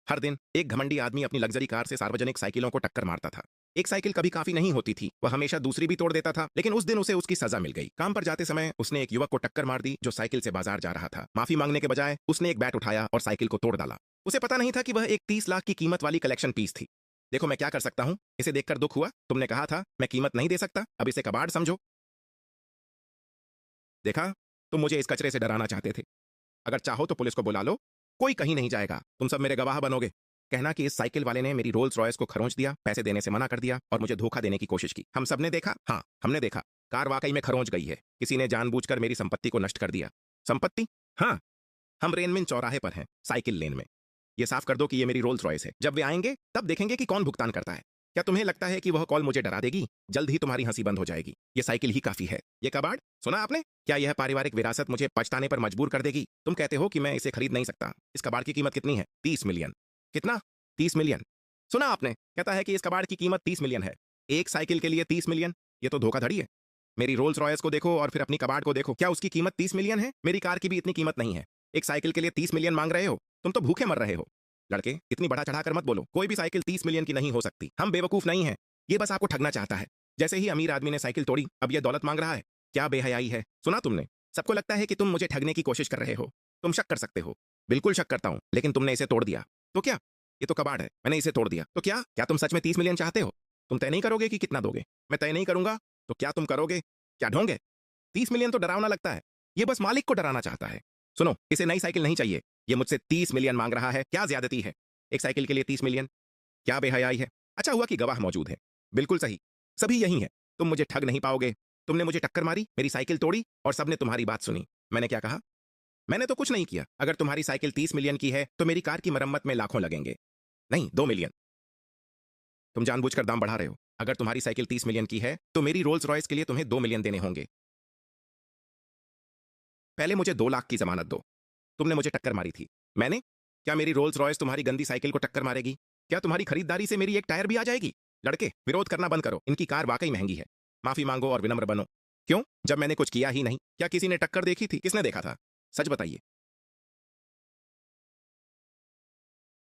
हर दिन एक घमंडी आदमी अपनी लग्जरी कार से सार्वजनिक साइकिलों को टक्कर मारता था। एक साइकिल कभी काफी नहीं होती थी, वह हमेशा दूसरी भी तोड़ देता था। लेकिन उस दिन उसे उसकी सजा मिल गई। काम पर जाते समय उसने एक युवक को टक्कर मार दी जो साइकिल से बाजार जा रहा था। माफी मांगने के बजाय उसने एक बैट उठाया और साइकिल को तोड़ डाला। उसे पता नहीं था कि वह एक 30 लाख की कीमत वाली कलेक्शन पीस थी। देखो मैं क्या कर सकता हूँ, इसे देखकर दुख हुआ। तुमने कहा था मैं कीमत नहीं दे सकता, अब इसे कबाड़ समझो। देखा, तुम मुझे इस कचरे से डराना चाहते थे। अगर चाहो तो पुलिस को बुला लो, कोई कहीं नहीं जाएगा, तुम सब मेरे गवाह बनोगे। कहना कि इस साइकिल वाले ने मेरी रोल्स रॉयस को खरोंच दिया, पैसे देने से मना कर दिया और मुझे धोखा देने की कोशिश की। हम सब ने देखा, हाँ हमने देखा, कार वाकई में खरोंच गई है। किसी ने जानबूझकर मेरी संपत्ति को नष्ट कर दिया। संपत्ति? हाँ, हम रेनमिन चौराहे पर हैं, साइकिल लेन में। ये साफ कर दो कि ये मेरी रोल्स रॉयस है। जब वे आएंगे तब देखेंगे कि कौन भुगतान करता है। क्या तुम्हें लगता है कि वह कॉल मुझे डरा देगी? जल्द ही तुम्हारी हंसी बंद हो जाएगी। ये साइकिल ही काफी है। ये कबाड़, सुना आपने? क्या यह पारिवारिक विरासत मुझे पछताने पर मजबूर कर देगी? तुम कहते हो कि मैं इसे खरीद नहीं सकता। इस कबाड़ की कीमत कितनी है? 30 मिलियन। कितना? 30 मिलियन। सुना आपने? कहता है कि इस कबाड़ की कीमत 30 मिलियन है। एक साइकिल के लिए 30 मिलियन? ये तो धोखाधड़ी है। मेरी रोल्स रॉयस को देखो और फिर अपनी कबाड़ को देखो। क्या उसकी कीमत 30 मिलियन है? मेरी कार की भी इतनी कीमत नहीं है। एक साइकिल के लिए 30 मिलियन मांग रहे हो? तुम तो भूखे मर रहे हो। लड़के, इतनी बढ़ा चढ़ाकर मत बोलो। कोई भी साइकिल 30 मिलियन की नहीं हो सकती। हम बेवकूफ नहीं हैं। ये बस आपको ठगना चाहता है। जैसे ही अमीर आदमी ने साइकिल तोड़ी, अब ये दौलत मांग रहा है। क्या बेहयाई है। सुना तुमने? सबको लगता है कि तुम मुझे ठगने की कोशिश कर रहे हो। तुम शक कर सकते हो। बिल्कुल शक करता हूं, लेकिन तुमने इसे तोड़ दिया। तो क्या? ये तो कबाड़ है, मैंने इसे तोड़ दिया। तो क्या क्या तुम सच में 30 मिलियन चाहते हो? तुम तय नहीं करोगे कि कितना दोगे? मैं तय नहीं करूंगा तो क्या तुम करोगे? क्या ढोंगे? 30 मिलियन तो डरावना लगता है। ये बस मालिक को डराना चाहता है। सुनो, इसे नई साइकिल नहीं चाहिए। ये मुझसे 30 मिलियन मांग रहा है। क्या ज्यादती है? एक साइकिल के लिए 30 मिलियन? क्या बेहयाई है। अच्छा हुआ कि गवाह मौजूद है। बिल्कुल सही, सभी यही है। तुम मुझे ठग नहीं पाओगे। तुमने मुझे टक्कर मारी, मेरी साइकिल तोड़ी और सबने तुम्हारी बात सुनी। मैंने क्या कहा? मैंने तो कुछ नहीं किया। अगर तुम्हारी साइकिल 30 मिलियन की है तो मेरी कार की मरम्मत में लाखों लगेंगे। नहीं, 2 मिलियन। तुम जानबूझकर दाम बढ़ा रहे हो। अगर तुम्हारी साइकिल 30 मिलियन की है तो मेरी रोल्स रॉयस के लिए तुम्हें 2 मिलियन देने होंगे। पहले मुझे 2 लाख की जमानत दो। तुमने मुझे टक्कर मारी थी। मैंने? क्या मेरी रोल्स रॉयस तुम्हारी गंदी साइकिल को टक्कर मारेगी? क्या तुम्हारी खरीदारी से मेरी एक टायर भी आ जाएगी? लड़के, विरोध करना बंद करो। इनकी कार वाकई महंगी है। माफी मांगो और विनम्र बनो। क्यों? जब मैंने कुछ किया ही नहीं। क्या किसी ने टक्कर देखी थी? किसने देखा था? सच बताइए।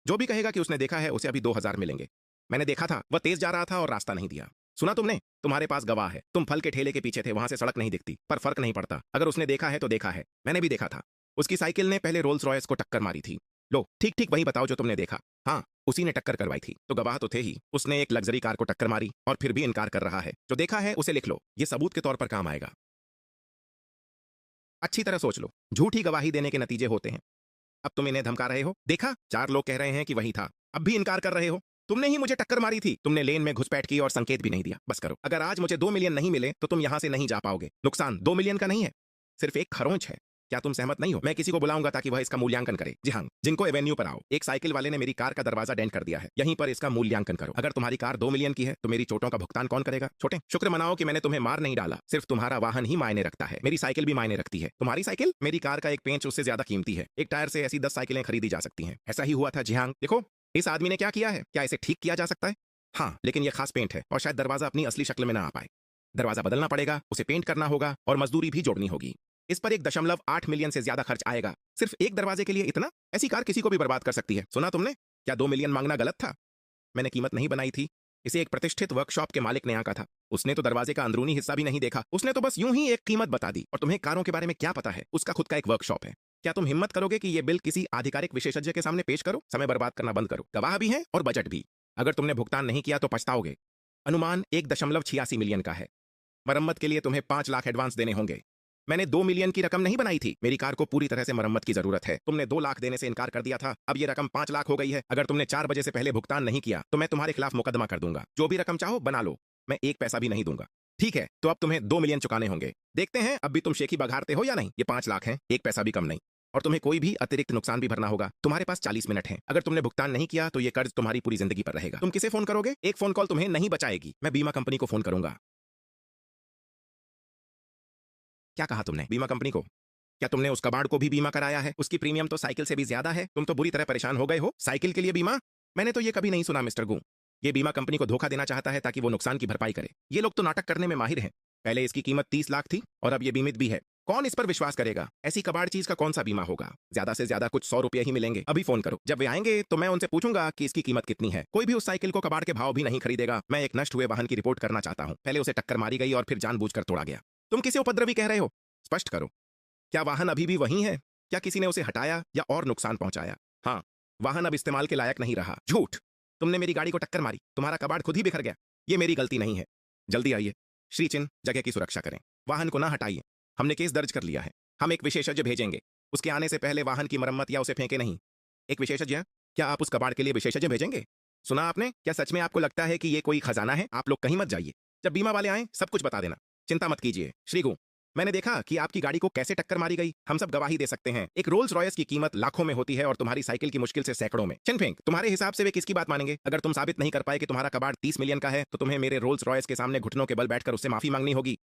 जो भी कहेगा कि उसने देखा है उसे अभी 2,000 मिलेंगे। मैंने देखा था, वह तेज जा रहा था और रास्ता नहीं दिया। सुना तुमने? तुम्हारे पास गवाह है। तुम फल के ठेले के पीछे थे, वहां से सड़क नहीं दिखती, पर फर्क नहीं पड़ता। अगर उसने देखा है तो देखा है। मैंने भी देखा था। उसकी साइकिल ने पहले रोल्स रॉयस को टक्कर मारी थी। लो, ठीक ठीक वही बताओ जो तुमने देखा। हाँ, उसी ने टक्कर करवाई थी। तो गवाह तो थे ही। उसने एक लग्जरी कार को टक्कर मारी और फिर भी इनकार कर रहा है। जो देखा है उसे लिख लो, ये सबूत के तौर पर काम आएगा। अच्छी तरह सोच लो, झूठी गवाही देने के नतीजे होते हैं। अब तुम इन्हें धमका रहे हो। देखा, 4 लोग कह रहे हैं कि वही था। अब भी इनकार कर रहे हो। तुमने ही मुझे टक्कर मारी थी। तुमने लेन में घुसपैठ की और संकेत भी नहीं दिया। बस करो। अगर आज मुझे 2 मिलियन नहीं मिले तो तुम यहां से नहीं जा पाओगे। नुकसान 2 मिलियन का नहीं है, सिर्फ एक खरोंच है। क्या तुम सहमत नहीं हो? मैं किसी को बुलाऊंगा ताकि वह इसका मूल्यांकन करे। जी हाँ, जिनको एवेन्यू पर आओ। एक साइकिल वाले ने मेरी कार का दरवाजा डेंट कर दिया है, यहीं पर इसका मूल्यांकन करो। अगर तुम्हारी कार 2 मिलियन की है तो मेरी चोटों का भुगतान कौन करेगा? छोटे, शुक्र मनाओ कि मैंने तुम्हें मार नहीं डाला। सिर्फ तुम्हारा वाहन ही मायने रखता है। मेरी साइकिल भी मायने रखती है। तुम्हारी साइकिल? मेरी कार का एक पेंच उससे ज्यादा कीमती है। एक टायर से ऐसी 10 साइकिलें खरीदी जा सकती हैं। ऐसा ही हुआ था। जी हाँ, देखो इस आदमी ने क्या किया है। क्या इसे ठीक किया जा सकता है? हाँ, लेकिन यह खास पेंट है और शायद दरवाजा अपनी असली शक्ल में ना आ पाए। दरवाजा बदलना पड़ेगा, उसे पेंट करना होगा और मजदूरी भी जोड़नी होगी। इस पर 1.8 मिलियन से ज्यादा खर्च आएगा। सिर्फ एक दरवाजे के लिए इतना? ऐसी कार किसी को भी बर्बाद कर सकती है। सुना तुमने? क्या 2 मिलियन मांगना गलत था? मैंने कीमत नहीं बनाई थी। इसे एक प्रतिष्ठित वर्कशॉप के मालिक ने आंका था। उसने तो दरवाजे का अंदरूनी हिस्सा भी नहीं देखा। उसने तो बस यूं ही एक कीमत बता दी। और तुम्हें कारों के बारे में क्या पता है? उसका खुद का एक वर्कशॉप है। क्या तुम हिम्मत करोगे कि ये बिल किसी आधिकारिक विशेषज्ञ के सामने पेश करो? समय बर्बाद करना बंद करो। गवाह भी हैं और बजट भी। अगर तुमने भुगतान नहीं किया तो पछताओगे। अनुमान 1.86 मिलियन का है। मरम्मत के लिए तुम्हें 5 लाख एडवांस देने होंगे। मैंने 2 मिलियन की रकम नहीं बनाई थी। मेरी कार को पूरी तरह से मरम्मत की जरूरत है। तुमने 2 लाख देने से इनकार कर दिया था। अब ये रकम 5 लाख हो गई है। अगर तुमने 4 बजे से पहले भुगतान नहीं किया तो मैं तुम्हारे खिलाफ मुकदमा कर दूंगा। जो भी रकम चाहो बना लो, मैं एक पैसा भी नहीं दूंगा। ठीक है, तो अब तुम्हें 2 मिलियन चुकाने होंगे। देखते हैं अब भी तुम शेखी बघाड़ते हो या नहीं। ये 5 लाख है, एक पैसा भी कम नहीं। और तुम्हें कोई भी अतिरिक्त नुकसान भी भरना होगा। तुम्हारे पास 40 मिनट हैं। अगर तुमने भुगतान नहीं किया तो ये कर्ज तुम्हारी पूरी जिंदगी पर रहेगा। तुम किसे फोन करोगे? एक फोन कॉल तुम्हें नहीं बचाएगी। मैं बीमा कंपनी को फोन करूंगा। क्या कहा तुमने? बीमा कंपनी को? क्या तुमने उस कबाड़ को भी बीमा कराया है? उसकी प्रीमियम तो साइकिल से भी ज्यादा है। तुम तो बुरी तरह परेशान हो गए हो। साइकिल के लिए बीमा? मैंने तो ये कभी नहीं सुना मिस्टर गू। ये बीमा कंपनी को धोखा देना चाहता है ताकि वो नुकसान की भरपाई करे। ये लोग तो नाटक करने में माहिर हैं। पहले इसकी कीमत 30 लाख थी और अब ये बीमित भी है। कौन इस पर विश्वास करेगा? ऐसी कबाड़ चीज का कौन सा बीमा होगा? ज्यादा से ज्यादा कुछ 100 रुपए ही मिलेंगे। अभी फोन करो। जब वे आएंगे तो मैं उनसे पूछूंगा कि इसकी कीमत कितनी है। कोई भी उस साइकिल को कबाड़ के भाव भी नहीं खरीदेगा। मैं एक नष्ट हुए वाहन की रिपोर्ट करना चाहता हूँ। पहले उसे टक्कर मारी गई और फिर जानबूझकर तोड़ा गया। तुम किसे उपद्रवी कह रहे हो? स्पष्ट करो। क्या वाहन अभी भी वही है? क्या किसी ने उसे हटाया या और नुकसान पहुंचाया? हाँ, वाहन अब इस्तेमाल के लायक नहीं रहा। झूठ। तुमने मेरी गाड़ी को टक्कर मारी, तुम्हारा कबाड़ खुद ही बिखर गया। ये मेरी गलती नहीं है। जल्दी आइए। श्री चिन्ह, जगह की सुरक्षा करें। वाहन को ना हटाइए। हमने केस दर्ज कर लिया है। हम एक विशेषज्ञ भेजेंगे। उसके आने से पहले वाहन की मरम्मत या उसे फेंके नहीं। एक विशेषज्ञ? क्या आप उस कबाड़ के लिए विशेषज्ञ भेजेंगे? सुना आपने? क्या सच में आपको लगता है कि ये कोई खजाना है? आप लोग कहीं मत जाइए। जब बीमा वाले आए सब कुछ बता देना। चिंता मत कीजिए। श्रीगु, मैंने देखा कि आपकी गाड़ी को कैसे टक्कर मारी गई। हम सब गवाही दे सकते हैं। एक रोल्स रॉयस की कीमत लाखों में होती है और तुम्हारी साइकिल की मुश्किल से सैकड़ों में। चिनफिंग, तुम्हारे हिसाब से वे किसकी बात मानेंगे? अगर तुम साबित नहीं कर पाए कि तुम्हारा कबाड़ 30 मिलियन का है तो तुम्हें मेरे रोल्स रॉयस के सामने घुटनों के बल बैठकर उससे माफी मांगनी होगी।